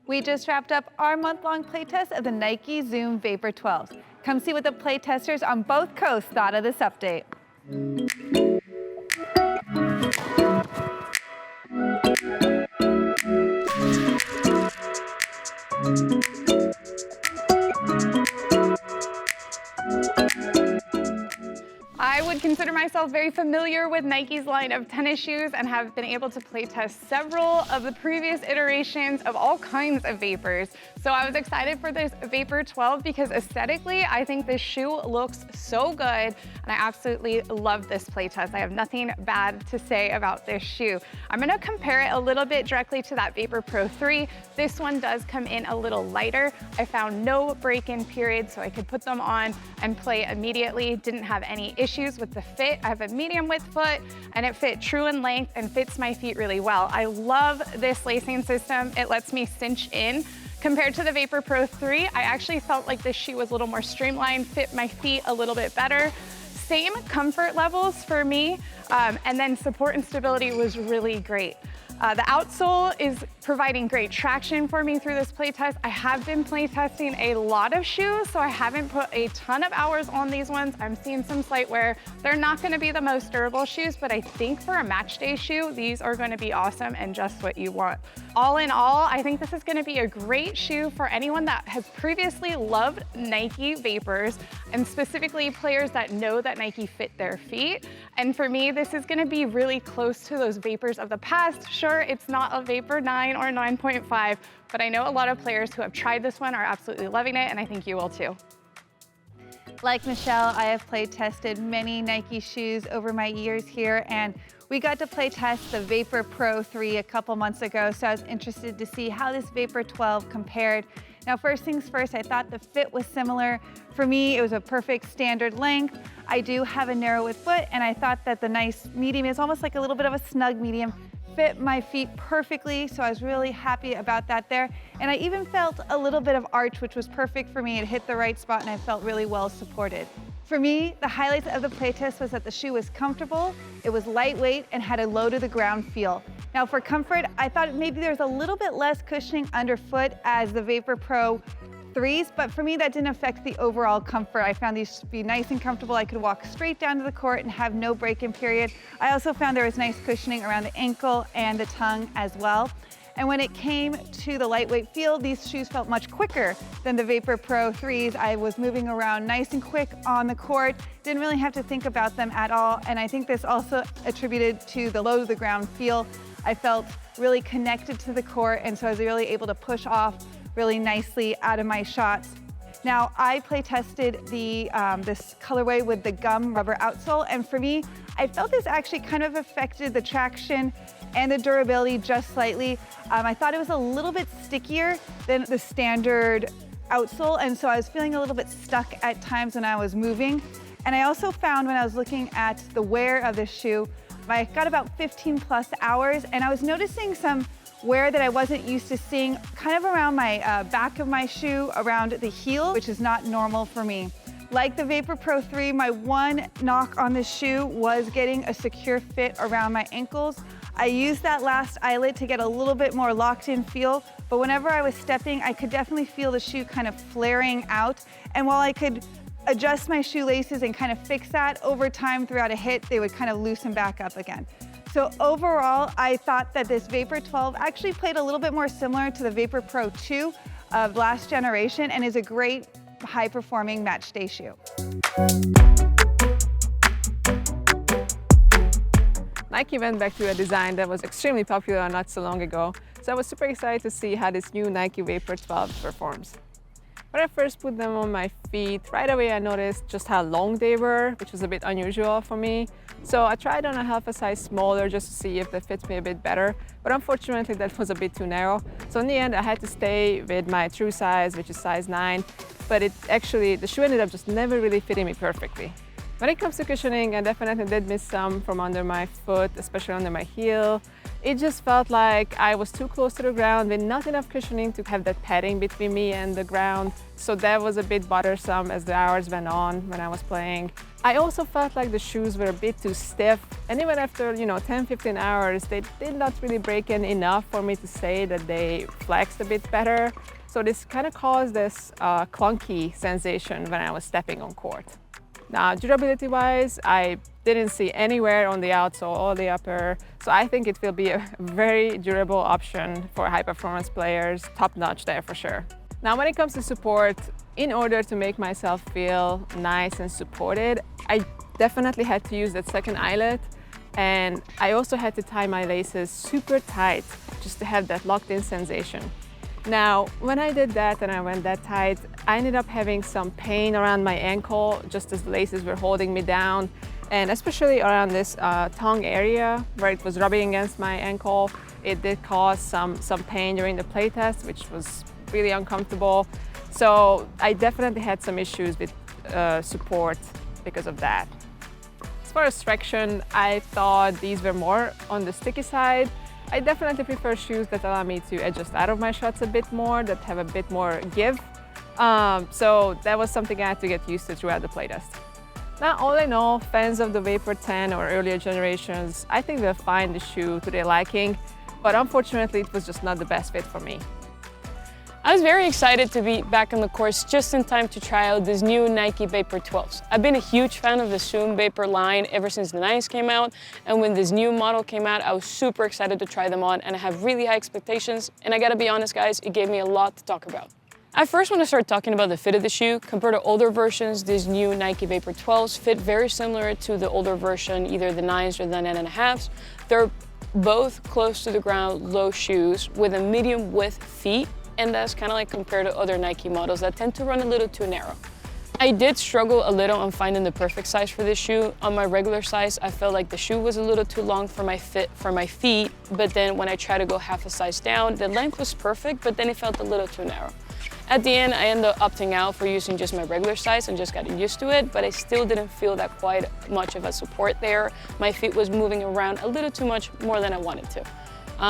We just wrapped up our month-long playtest of the Nike Zoom Vapor 12s. Come see what the playtesters on both coasts thought of this update. I would consider myself very familiar with Nike's line of tennis shoes and have been able to play test several of the previous iterations of all kinds of Vapors. So I was excited for this Vapor 12 because aesthetically, I think this shoe looks so good and I absolutely love this play test. I have nothing bad to say about this shoe. I'm gonna compare it a little bit directly to that Vapor Pro 3. This one does come in a little lighter. I found no break-in period, so I could put them on and play immediately. Didn't have any issues with the fit. I have a medium width foot and it fit true in length and fits my feet really well. I love this lacing system. It lets me cinch in. Compared to the Vapor Pro 3, I actually felt like this shoe was a little more streamlined, fit my feet a little bit better. Same comfort levels for me, and then support and stability was really great. The outsole is providing great traction for me through this playtest. I have been playtesting a lot of shoes, so I haven't put a ton of hours on these ones. I'm seeing some slight wear. They're not gonna be the most durable shoes, but I think for a match day shoe, these are gonna be awesome and just what you want. All in all, I think this is gonna be a great shoe for anyone that has previously loved Nike Vapors, and specifically players that know that Nike fit their feet. And for me, this is gonna be really close to those Vapors of the past. Sure, it's not a Vapor 9 or 9.5, but I know a lot of players who have tried this one are absolutely loving it, and I think you will too. Like Michelle, I have play tested many Nike shoes over my years here, and we got to play test the Vapor Pro 3 a couple months ago, so I was interested to see how this Vapor 12 compared. Now, first things first, I thought the fit was similar. For me, it was a perfect standard length. I do have a narrow width foot, and I thought that the nice medium is almost like a little bit of a snug medium, fit my feet perfectly, so I was really happy about that there. And I even felt a little bit of arch, which was perfect for me. It hit the right spot and I felt really well supported. For me, the highlights of the playtest was that the shoe was comfortable, it was lightweight, and had a low to the ground feel. Now for comfort, I thought maybe there's a little bit less cushioning underfoot as the Vapor Pro 3s, but for me that didn't affect the overall comfort. I found these to be nice and comfortable. I could walk straight down to the court and have no break-in period. I also found there was nice cushioning around the ankle and the tongue as well. And when it came to the lightweight feel, these shoes felt much quicker than the Vapor Pro 3s. I was moving around nice and quick on the court, didn't really have to think about them at all. And I think this also attributed to the low to the ground feel. I felt really connected to the court, and so I was really able to push off really nicely out of my shots. Now, I play tested this colorway with the gum rubber outsole, and for me, I felt this actually kind of affected the traction and the durability just slightly. I thought it was a little bit stickier than the standard outsole, and so I was feeling a little bit stuck at times when I was moving. And I also found when I was looking at the wear of this shoe, I got about 15 plus hours, and I was noticing some wear that I wasn't used to seeing kind of around my back of my shoe, around the heel, which is not normal for me. Like the Vapor Pro 3, my one knock on this shoe was getting a secure fit around my ankles. I used that last eyelet to get a little bit more locked in feel, but whenever I was stepping, I could definitely feel the shoe kind of flaring out. And while I could adjust my shoelaces and kind of fix that over time throughout a hit, they would kind of loosen back up again. So overall, I thought that this Vapor 12 actually played a little bit more similar to the Vapor Pro 2 of last generation and is a great high-performing match day shoe. Nike went back to a design that was extremely popular not so long ago, so I was super excited to see how this new Nike Vapor 12 performs. When I first put them on my feet, right away I noticed just how long they were, which was a bit unusual for me. So I tried on a half a size smaller just to see if they fit me a bit better, but unfortunately that was a bit too narrow. So in the end I had to stay with my true size, which is size 9, but the shoe ended up just never really fitting me perfectly. When it comes to cushioning, I definitely did miss some from under my foot, especially under my heel. It just felt like I was too close to the ground with not enough cushioning to have that padding between me and the ground. So that was a bit bothersome as the hours went on when I was playing. I also felt like the shoes were a bit too stiff, and even after 10-15 hours, they did not really break in enough for me to say that they flexed a bit better. So this kind of caused this clunky sensation when I was stepping on court. Now, durability-wise, I didn't see anywhere on the outsole or the upper, so I think it will be a very durable option for high-performance players, top-notch there for sure. Now, when it comes to support, in order to make myself feel nice and supported, I definitely had to use that second eyelet, and I also had to tie my laces super tight just to have that locked-in sensation. Now, when I did that and I went that tight, I ended up having some pain around my ankle just as the laces were holding me down, and especially around this tongue area where it was rubbing against my ankle. It did cause some pain during the play test, which was really uncomfortable. So I definitely had some issues with support because of that. As far as traction, I thought these were more on the sticky side. I definitely prefer shoes that allow me to adjust out of my shots a bit more, that have a bit more give. So that was something I had to get used to throughout the playtest. Now, all in all, fans of the Vapor 10 or earlier generations, I think they'll find the shoe to their liking, but unfortunately it was just not the best fit for me. I was very excited to be back on the course just in time to try out this new Nike Vapor 12s. I've been a huge fan of the Zoom Vapor line ever since the 9s came out, and when this new model came out, I was super excited to try them on, and I have really high expectations, and I gotta be honest guys, it gave me a lot to talk about. I first want to start talking about the fit of the shoe. Compared to older versions, these new Nike Vapor 12s fit very similar to the older version, either the 9s or the 9.5s. They're both close to the ground, low shoes with a medium width feet, and that's kind of like compared to other Nike models that tend to run a little too narrow. I did struggle a little on finding the perfect size for this shoe. On my regular size, I felt like the shoe was a little too long for my feet, but then when I tried to go half a size down, the length was perfect, but then it felt a little too narrow. At the end, I ended up opting out for using just my regular size and just got used to it, but I still didn't feel that quite much of a support there. My feet was moving around a little too much more than I wanted to.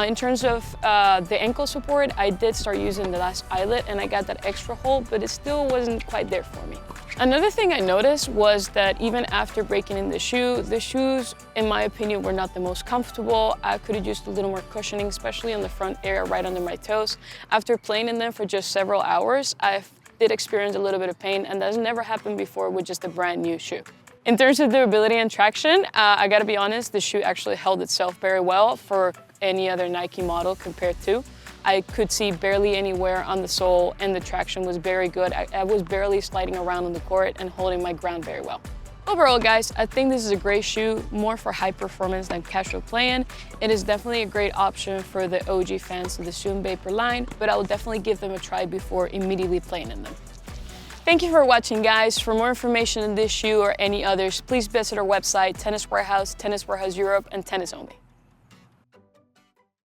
In terms of the ankle support, I did start using the last eyelet and I got that extra hold, but it still wasn't quite there for me. Another thing I noticed was that even after breaking in the shoes, in my opinion, were not the most comfortable. I could have used a little more cushioning, especially on the front area right under my toes. After playing in them for just several hours, I did experience a little bit of pain, and that's never happened before with just a brand new shoe. In terms of durability and traction, I gotta be honest, the shoe actually held itself very well for any other Nike model compared to. I could see barely any wear on the sole and the traction was very good. I was barely sliding around on the court and holding my ground very well. Overall guys, I think this is a great shoe, more for high performance than casual playing. It is definitely a great option for the OG fans of the Zoom Vapor line, but I will definitely give them a try before immediately playing in them. Thank you for watching guys. For more information on this shoe or any others, please visit our website, Tennis Warehouse, Tennis Warehouse Europe, and Tennis Only.